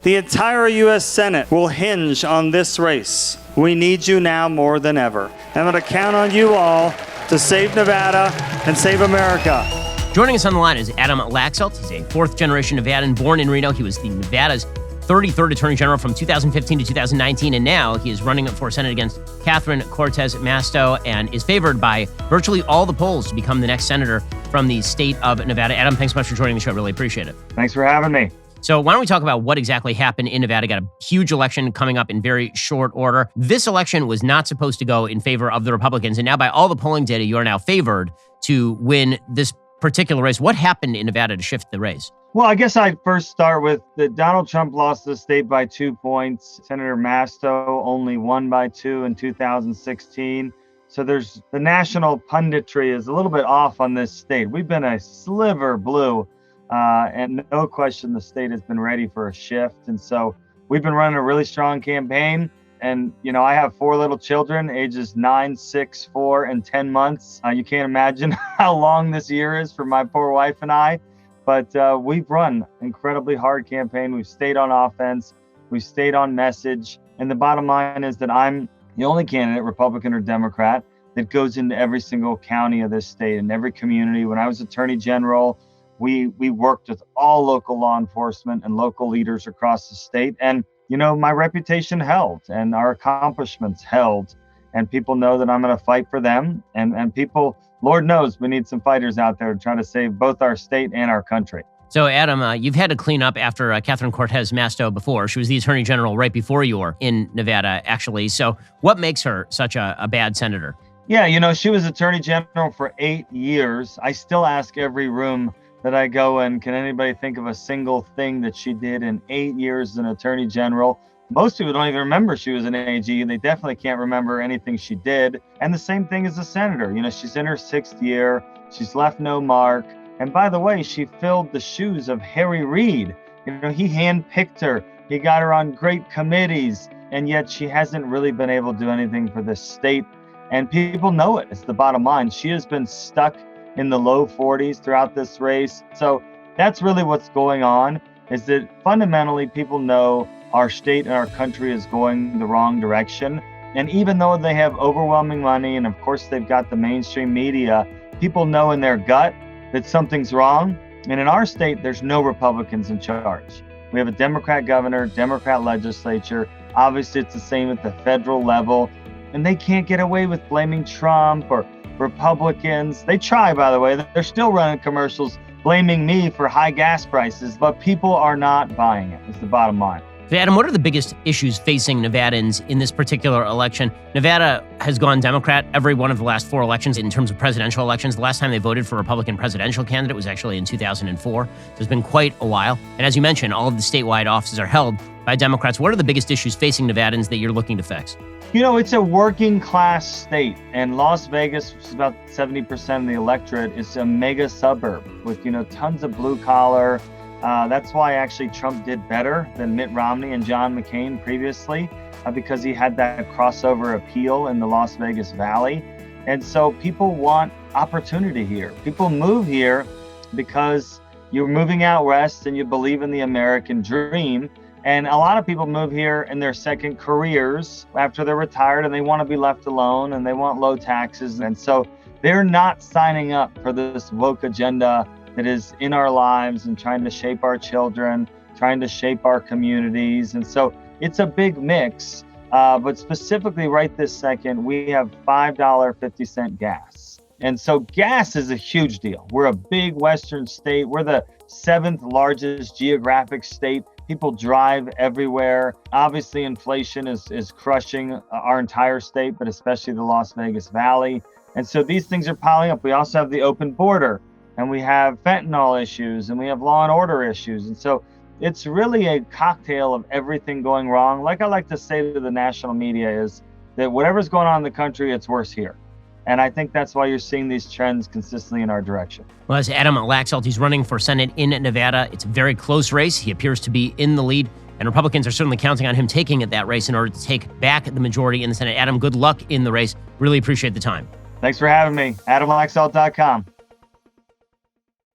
The entire U.S. Senate will hinge on this race. We need you now more than ever. I'm going to count on you all to save Nevada and save America. Joining us on the line is Adam Laxalt. He's a fourth-generation Nevadan born in Reno. He was the Nevada's 33rd Attorney General from 2015 to 2019, and now he is running for Senate against Catherine Cortez Masto and is favored by virtually all the polls to become the next senator from the state of Nevada. Adam, thanks so much for joining the show. Really appreciate it. Thanks for having me. So why don't we talk about what exactly happened in Nevada? Got a huge election coming up in very short order. This election was not supposed to go in favor of the Republicans, and now by all the polling data, you are now favored to win this particular race. What happened in Nevada to shift the race? Well, I guess I'd first start with that Donald Trump lost the state by 2 points. Senator Masto only won by 2 in 2016. So there's the national punditry is a little bit off on this state. We've been a sliver blue, and no question the state has been ready for a shift. And so we've been running a really strong campaign. And, you know, I have 4 little children, ages 9, 6, 4, and 10 months. You can't imagine how long this year is for my poor wife and I. But we've run incredibly hard campaign. We've stayed on offense. We've stayed on message. And the bottom line is that I'm the only candidate, Republican or Democrat, that goes into every single county of this state and every community. When I was Attorney General, we worked with all local law enforcement and local leaders across the state. And, you know, my reputation held and our accomplishments held. And people know that I'm going to fight for them. And people, Lord knows, we need some fighters out there to try to save both our state and our country. So, Adam, you've had to clean up after Catherine Cortez Masto before. She was the Attorney General right before you were in Nevada, actually. So what makes her such a bad senator? Yeah, you know, she was Attorney General for 8 years. I still ask every room that I go in, can anybody think of a single thing that she did in 8 years as an Attorney General? Most people don't even remember she was an AG. They definitely can't remember anything she did. And the same thing as a senator. You know, she's in her 6th year. She's left no mark. And by the way, she filled the shoes of Harry Reid. You know, he handpicked her. He got her on great committees. And yet she hasn't really been able to do anything for this state. And people know it. It's the bottom line. She has been stuck in the low 40s throughout this race. So that's really what's going on, is that fundamentally people know our state and our country is going the wrong direction. And even though they have overwhelming money, and of course they've got the mainstream media, people know in their gut that something's wrong. And in our state, there's no Republicans in charge. We have a Democrat governor, Democrat legislature. Obviously, it's the same at the federal level. And they can't get away with blaming Trump or Republicans. They try, by the way. They're still running commercials blaming me for high gas prices, but people are not buying it, is the bottom line. So, Adam, what are the biggest issues facing Nevadans in this particular election? Nevada has gone Democrat every one of the last 4 elections in terms of presidential elections. The last time they voted for a Republican presidential candidate was actually in 2004. So it's been quite a while. And as you mentioned, all of the statewide offices are held by Democrats. What are the biggest issues facing Nevadans that you're looking to fix? You know, it's a working class state, and Las Vegas, which is about 70% of the electorate, is a mega suburb with, you know, tons of blue collar. That's why actually Trump did better than Mitt Romney and John McCain previously, because he had that crossover appeal in the Las Vegas Valley. And so people want opportunity here. People move here because you're moving out west and you believe in the American dream. And a lot of people move here in their second careers after they're retired and they want to be left alone and they want low taxes. And so they're not signing up for this woke agenda that is in our lives and trying to shape our children, trying to shape our communities. And so it's a big mix. But specifically right this second, we have $5.50 gas. And so gas is a huge deal. We're a big Western state. We're the 7th largest geographic state. People drive everywhere. Obviously, inflation is crushing our entire state, but especially the Las Vegas Valley. And so these things are piling up. We also have the open border, and we have fentanyl issues, and we have law and order issues. And so it's really a cocktail of everything going wrong. Like I like to say to the national media is that whatever's going on in the country, it's worse here. And I think that's why you're seeing these trends consistently in our direction. Well, that's Adam Laxalt. He's running for Senate in Nevada. It's a very close race. He appears to be in the lead, and Republicans are certainly counting on him taking that race in order to take back the majority in the Senate. Adam, good luck in the race. Really appreciate the time. Thanks for having me. AdamLaxalt.com.